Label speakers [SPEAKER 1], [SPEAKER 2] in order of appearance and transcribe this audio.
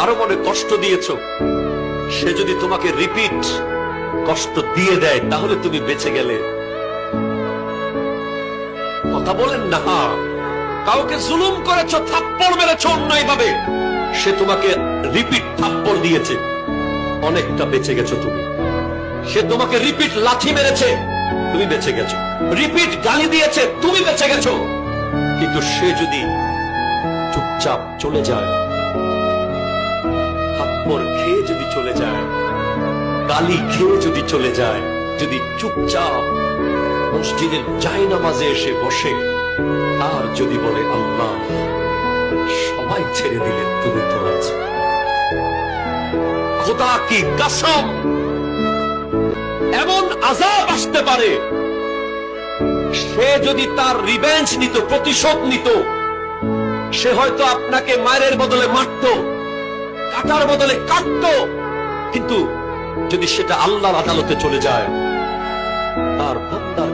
[SPEAKER 1] কারো মনে কষ্ট দিয়েছো, সে যদি তোমাকে রিপিট কষ্ট দিয়ে দেয় তাহলে তুমি বেঁচে গেলে। কথা বলেন না। কাউকে জুলুম করেছো, থাপ্পড় মেরেছো অন্যায় ভাবে, সে তোমাকে রিপিট থাপ্পড় দিয়েছে, অনেকটা বেঁচে গেছো তুমি। সে তোমাকে রিপিট লাথি মেরেছে, তুমি বেঁচে গেছো। রিপিট গালি দিয়েছে, তুমি বেঁচে গেছো। কিন্তু সে যদি চুপচাপ চলে যায়, থাপ্পড় খেয়ে যদি চলে যায়, গালি খেয়ে যদি চলে যায়, যদি চুপচাপ মসজিদের জায়নামাজে এসে বসে আর যদি বলে আল্লাহ সবাই ছেড়ে দিলে তুমি তো আছো, খোদা কি কসম, এমন আযাব আসতে পারে, সে যদি তার রিভেঞ্জ নিত, প্রতিশোধ নিত, সে হয়তো আপনাকে মায়ের বদলে মারত, কাটার বদলে কাটত, কিন্তু যদি সেটা আল্লাহর আদালতে চলে যায়, তার বান্দার